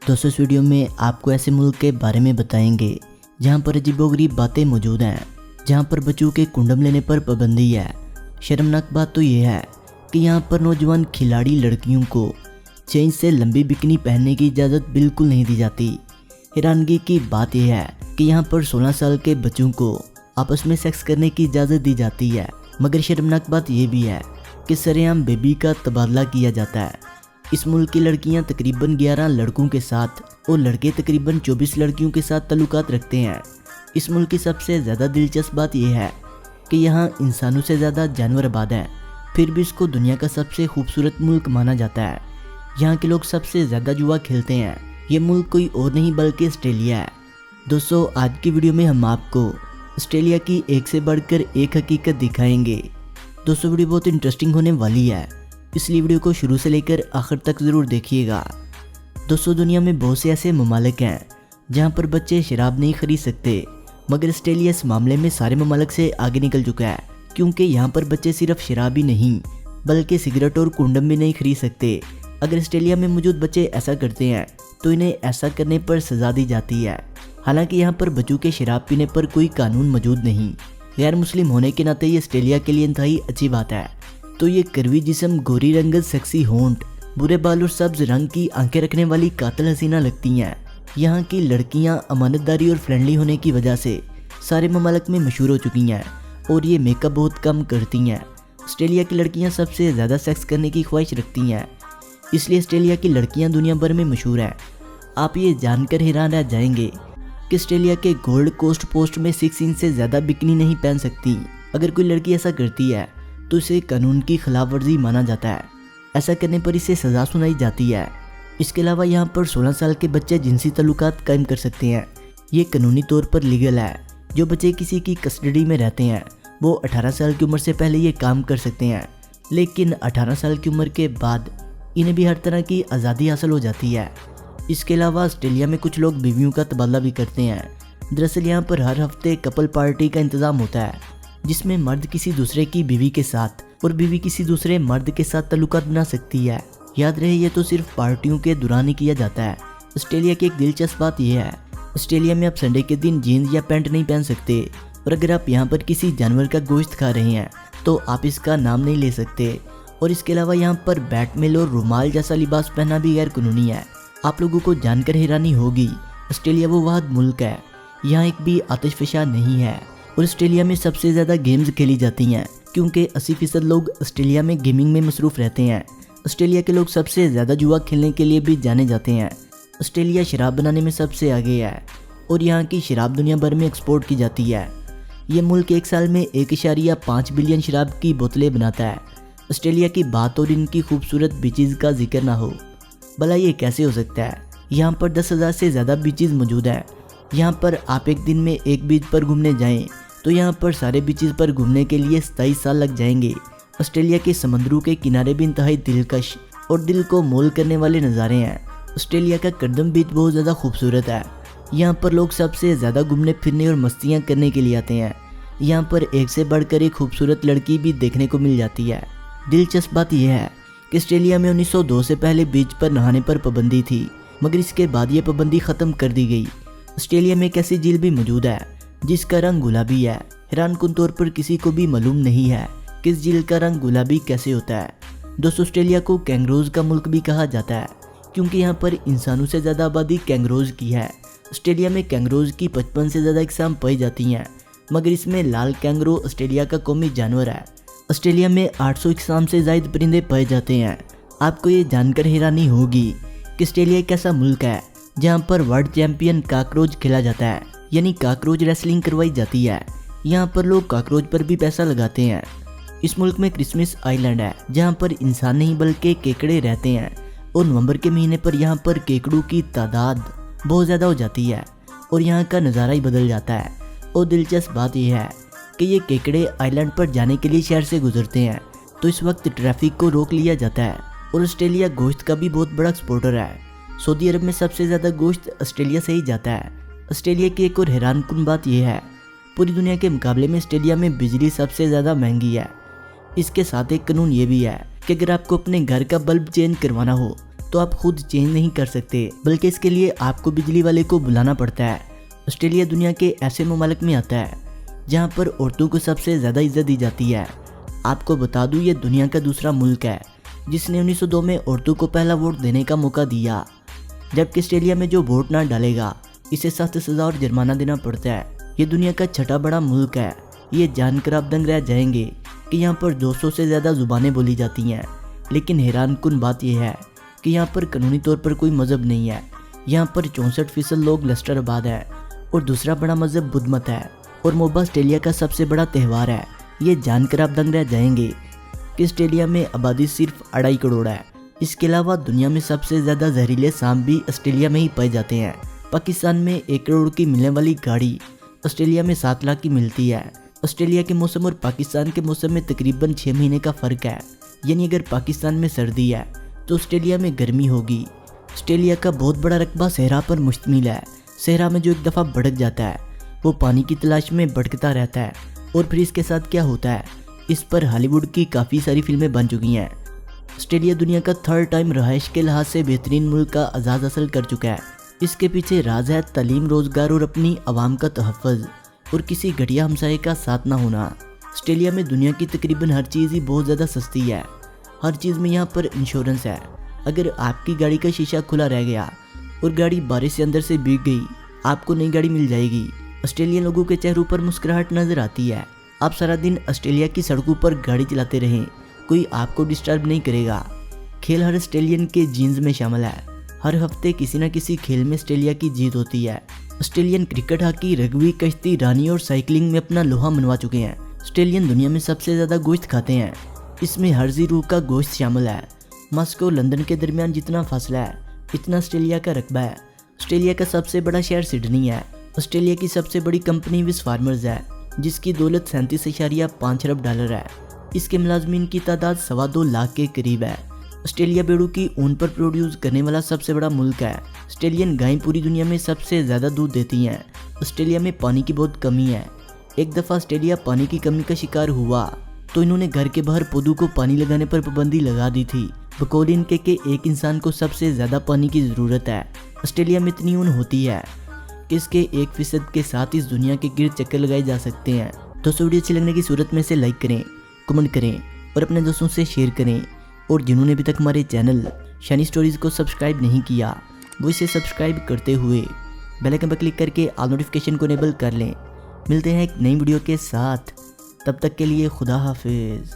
दोस्तों इस वीडियो में आपको ऐसे मुल्क के बारे में बताएंगे जहां पर अजीबोगरीब बातें मौजूद हैं, जहां पर बच्चों के कुंडम लेने पर पाबंदी है। शर्मनाक बात तो ये है कि यहां पर नौजवान खिलाड़ी लड़कियों को चेन से लंबी बिकनी पहनने की इजाज़त बिल्कुल नहीं दी जाती। हैरानगी की बात यह है कि यहाँ पर 16 साल के बच्चों को आपस में सेक्स करने की इजाज़त दी जाती है, मगर शर्मनाक बात यह भी है कि सरेआम बेबी का तबादला किया जाता है। इस मुल्क की लड़कियां तकरीबन 11 लड़कों के साथ और लड़के तकरीबन 24 लड़कियों के साथ ताल्लुकात रखते हैं। इस मुल्क की सबसे ज़्यादा दिलचस्प बात यह है कि यहाँ इंसानों से ज़्यादा जानवर आबाद हैं, फिर भी इसको दुनिया का सबसे खूबसूरत मुल्क माना जाता है। यहाँ के लोग सबसे ज़्यादा जुआ खेलते हैं। ये मुल्क कोई और नहीं बल्कि ऑस्ट्रेलिया है। दोस्तों आज की वीडियो में हम आपको ऑस्ट्रेलिया की एक से बढ़कर एक हकीकत दिखाएंगे। दोस्तों वीडियो बहुत इंटरेस्टिंग होने वाली है, इसलिए वीडियो को शुरू से लेकर आखिर तक ज़रूर देखिएगा। दोस्तों दुनिया में बहुत से ऐसे ममालिक हैं जहाँ पर बच्चे शराब नहीं खरीद सकते, मगर ऑस्ट्रेलिया इस मामले में सारे ममालिक से आगे निकल चुका है, क्योंकि यहाँ पर बच्चे सिर्फ शराब ही नहीं बल्कि सिगरेट और कुंडम भी नहीं खरीद सकते। अगर ऑस्ट्रेलिया में मौजूद बच्चे ऐसा करते हैं तो इन्हें ऐसा करने पर सज़ा दी जाती है। हालांकि यहाँ पर बच्चों के शराब पीने पर कोई कानून मौजूद नहीं। गैर मुस्लिम होने के नाते ये ऑस्ट्रेलिया के लिए इंतहाई अच्छी बात है। तो ये करवी जिस्म, गोरी रंगत, सेक्सी होंठ, बुरे बाल और सब्ज रंग की आंखें रखने वाली कातिल हसीना लगती हैं। यहाँ की लड़कियाँ अमानतदारी और फ्रेंडली होने की वजह से सारे ममालिक में मशहूर हो चुकी हैं और ये मेकअप बहुत कम करती हैं। ऑस्ट्रेलिया की लड़कियाँ सबसे ज़्यादा सेक्स करने की ख्वाहिश रखती हैं, इसलिए ऑस्ट्रेलिया की लड़कियाँ दुनिया भर में मशहूर हैं। आप ये जानकर हैरान रह जाएंगे कि ऑस्ट्रेलिया के गोल्ड कोस्ट पोस्ट में 6 इंच से ज़्यादा बिकनी नहीं पहन सकती। अगर कोई लड़की ऐसा करती है तो इसे कानून की खिलाफ वर्जी माना जाता है। ऐसा करने पर इसे सज़ा सुनाई जाती है। इसके अलावा यहाँ पर 16 साल के बच्चे जिनसी ताल्लुकात कायम कर सकते हैं। ये कानूनी तौर पर लीगल है। जो बच्चे किसी की कस्टडी में रहते हैं वो 18 साल की उम्र से पहले ये काम कर सकते हैं, लेकिन 18 साल की उम्र के बाद इन्हें भी हर तरह की आज़ादी हासिल हो जाती है। इसके अलावा ऑस्ट्रेलिया में कुछ लोग बीवियों का तबादला भी करते हैं। दरअसल यहाँ पर हर हफ्ते कपल पार्टी का इंतज़ाम होता है, जिसमें मर्द किसी दूसरे की बीवी के साथ और बीवी किसी दूसरे मर्द के साथ ताल्लुकात बना सकती है। याद रहे ये तो सिर्फ पार्टियों के दौरान ही किया जाता है। ऑस्ट्रेलिया की एक दिलचस्प बात यह है, ऑस्ट्रेलिया में आप संडे के दिन जीन्स या पैंट नहीं पहन सकते, और अगर आप यहाँ पर किसी जानवर का गोश्त खा रहे हैं तो आप इसका नाम नहीं ले सकते। और इसके अलावा यहाँ पर बैटमेल और रुमाल जैसा लिबास पहनना भी गैर कानूनी है। आप लोगों को जानकर हैरानी होगी, ऑस्ट्रेलिया वो वाहिद मुल्क है यहाँ एक भी आतिशफशा नहीं है। और ऑस्ट्रेलिया में सबसे ज़्यादा गेम्स खेली जाती हैं, क्योंकि 80% लोग ऑस्ट्रेलिया में गेमिंग में मसरूफ़ रहते हैं। ऑस्ट्रेलिया के लोग सबसे ज़्यादा जुआ खेलने के लिए भी जाने जाते हैं। ऑस्ट्रेलिया शराब बनाने में सबसे आगे है और यहाँ की शराब दुनिया भर में एक्सपोर्ट की जाती है। ये मुल्क एक साल में 1.5 बिलियन शराब की बोतलें बनाता है। ऑस्ट्रेलिया की बात और इनकी खूबसूरत बीचेज़ का जिक्र ना हो, भला ये कैसे हो सकता है। यहाँ पर 10,000 से ज़्यादा बीचेज़ मौजूद हैं। यहाँ पर आप एक दिन में एक बीच पर घूमने जाएं तो यहाँ पर सारे बीचेज़ पर घूमने के लिए 27 साल लग जाएंगे। ऑस्ट्रेलिया के समंदरों के किनारे भी इंतहाई दिलकश और दिल को मोल करने वाले नज़ारे हैं। ऑस्ट्रेलिया का करदम बीच बहुत ज़्यादा खूबसूरत है। यहाँ पर लोग सबसे ज़्यादा घूमने फिरने और मस्तियाँ करने के लिए आते हैं। यहाँ पर एक से बढ़कर एक खूबसूरत लड़की भी देखने को मिल जाती है। दिलचस्प बात यह है कि ऑस्ट्रेलिया में 1902 से पहले बीच पर नहाने पर पाबंदी थी, मगर इसके बाद ये पाबंदी ख़त्म कर दी गई। ऑस्ट्रेलिया में एक ऐसी झील भी मौजूद है जिसका रंग गुलाबी है। हैरानकुन तौर पर किसी को भी मालूम नहीं है कि इस झील का रंग गुलाबी कैसे होता है। दोस्तों ऑस्ट्रेलिया को कैंगरोज का मुल्क भी कहा जाता है, क्योंकि यहाँ पर इंसानों से ज़्यादा आबादी कैंगरोज की है। ऑस्ट्रेलिया में कैंगरोज की 55 से ज़्यादा इकसाम पाई जाती हैं, मगर इसमें लाल कैंगरो ऑस्ट्रेलिया का कौमी जानवर है। ऑस्ट्रेलिया में 800 इकसाम से ज़ायद परिंदे पाए जाते हैं। आपको ये जानकर हैरानी होगी कि ऑस्ट्रेलिया एक ऐसा मुल्क है जहाँ पर वर्ल्ड चैंपियन काकरोच खेला जाता है, यानी काकरोच रेसलिंग करवाई जाती है। यहाँ पर लोग काकरोच पर भी पैसा लगाते हैं। इस मुल्क में क्रिसमस आइलैंड है जहाँ पर इंसान नहीं बल्कि केकड़े रहते हैं, और नवंबर के महीने पर यहाँ पर केकड़ों की तादाद बहुत ज़्यादा हो जाती है और यहाँ का नज़ारा ही बदल जाता है। और दिलचस्प बात यह है कि ये केकड़े आइलैंड पर जाने के लिए शहर से गुजरते हैं, तो इस वक्त ट्रैफिक को रोक लिया जाता है। और ऑस्ट्रेलिया गोश्त का भी बहुत बड़ा एक्सपोर्टर है। सऊदी अरब में सबसे ज़्यादा गोश्त ऑस्ट्रेलिया से ही जाता है। ऑस्ट्रेलिया की एक और हैरानकुन बात यह है, पूरी दुनिया के मुकाबले में ऑस्ट्रेलिया में बिजली सबसे ज़्यादा महंगी है। इसके साथ एक कानून ये भी है कि अगर आपको अपने घर का बल्ब चेंज करवाना हो تو آپ خود چینج نہیں کر سکتے، بلکہ اس کے لیے آپ کو بجلی والے کو بلانا پڑتا ہے۔ آسٹریلیا دنیا کے ایسے ممالک میں آتا ہے جہاں پر عورتوں کو سب سے زیادہ عزت دی جاتی ہے۔ آپ کو بتا دوں یہ دنیا کا دوسرا ملک ہے جس نے 1902 میں عورتوں کو پہلا ووٹ دینے کا موقع دیا، جبکہ آسٹریلیا میں جو ووٹ نہ ڈالے گا اسے سخت سزا اور جرمانہ دینا پڑتا ہے۔ یہ دنیا کا چھٹا بڑا ملک ہے۔ یہ جان کر آپ دنگ رہ جائیں گے کہ یہاں پر 200 سے زیادہ زبانیں بولی جاتی ہیں، لیکن حیران کن بات یہ ہے کہ یہاں پر قانونی طور پر کوئی مذہب نہیں ہے۔ یہاں پر 64% لوگ لسٹر آباد ہے اور دوسرا بڑا مذہب بدھ مت ہے، اور موبا آسٹریلیا کا سب سے بڑا تہوار ہے۔ یہ جان کر آپ دنگ رہ جائیں گے کہ آسٹریلیا میں آبادی صرف 2.5 کروڑ ہے۔ اس کے علاوہ دنیا میں سب سے زیادہ زہریلے سانپ بھی آسٹریلیا میں ہی پائے جاتے ہیں۔ پاکستان میں 1 کروڑ کی ملنے والی گاڑی آسٹریلیا میں 7 لاکھ کی ملتی ہے۔ آسٹریلیا کے موسم اور پاکستان کے موسم میں تقریباً 6 مہینے کا فرق ہے، یعنی اگر پاکستان میں سردی ہے تو آسٹریلیا میں گرمی ہوگی۔ آسٹریلیا کا بہت بڑا رقبہ صحرا پر مشتمل ہے۔ صحرا میں جو ایک دفعہ بھٹک جاتا ہے وہ پانی کی تلاش میں بھٹکتا رہتا ہے، اور پھر اس کے ساتھ کیا ہوتا ہے اس پر ہالی ووڈ کی کافی ساری فلمیں بن چکی ہیں۔ آسٹریلیا دنیا کا 3rd ٹائم رہائش کے لحاظ سے بہترین ملک کا اعزاز حاصل کر چکا ہے۔ اس کے پیچھے راز ہے تعلیم، روزگار اور اپنی عوام کا تحفظ اور کسی گھٹیا ہمسائے کا ساتھ نہ ہونا۔ آسٹریلیا میں دنیا کی تقریباً ہر چیز ہی بہت زیادہ سستی ہے۔ ہر چیز میں یہاں پر انشورنس ہے۔ اگر آپ کی گاڑی کا شیشہ کھلا رہ گیا اور گاڑی بارش سے اندر سے بھیگ گئی، آپ کو نئی گاڑی مل جائے گی۔ آسٹریلین لوگوں کے چہروں پر مسکراہٹ نظر آتی ہے۔ آپ سارا دن آسٹریلیا کی سڑکوں پر گاڑی چلاتے رہیں، کوئی آپ کو ڈسٹرب نہیں کرے گا۔ کھیل ہر آسٹریلین کے جینز میں شامل ہے۔ ہر ہفتے کسی نہ کسی کھیل میں آسٹریلیا کی جیت ہوتی ہے۔ آسٹریلین کرکٹ، ہاکی، رگبی، کشتی رانی اور سائیکلنگ میں اپنا لوہا منوا چکے ہیں۔ آسٹریلین دنیا میں سب سے زیادہ گوشت کھاتے ہیں۔ اس میں ہرزی روح کا گوشت شامل ہے۔ ماسکو لندن کے درمیان جتنا فاصلہ ہے اتنا آسٹریلیا کا رقبہ ہے۔ آسٹریلیا کا سب سے بڑا شہر سڈنی ہے۔ آسٹریلیا کی سب سے بڑی کمپنی وس فارمرز ہے، جس کی دولت 37.5 ارب ڈالر ہے۔ اس کے ملازمین کی تعداد 2.25 لاکھ کے قریب ہے۔ آسٹریلیا بیڑوں کی اون پر پروڈیوس کرنے والا سب سے بڑا ملک ہے۔ آسٹریلین گائیں پوری دنیا میں سب سے زیادہ دودھ دیتی ہیں۔ آسٹریلیا میں پانی کی بہت کمی ہے۔ ایک دفعہ آسٹریلیا پانی کی کمی کا شکار ہوا تو انہوں نے گھر کے باہر پودوں کو پانی لگانے پر پابندی لگا دی تھی، بقول ان کے کہ ایک انسان کو سب سے زیادہ پانی کی ضرورت ہے۔ آسٹریلیا میں اتنی اون ہوتی ہے کہ اس کے 1% کے ساتھ اس دنیا کے گرد چکر لگائے جا سکتے ہیں۔ دوستو ویڈیو اچھی لگنے کی صورت میں سے لائک کریں، کمنٹ کریں اور اپنے دوستوں سے شیئر کریں، اور جنہوں نے ابھی تک ہمارے چینل شانی سٹوریز کو سبسکرائب نہیں کیا وہ اسے سبسکرائب کرتے ہوئے بیل آئکن پر کلک کر کے آل نوٹیفیکیشن کو انیبل کر لیں۔ ملتے ہیں ایک نئی ویڈیو کے ساتھ، تب تک کے لیے خدا حافظ۔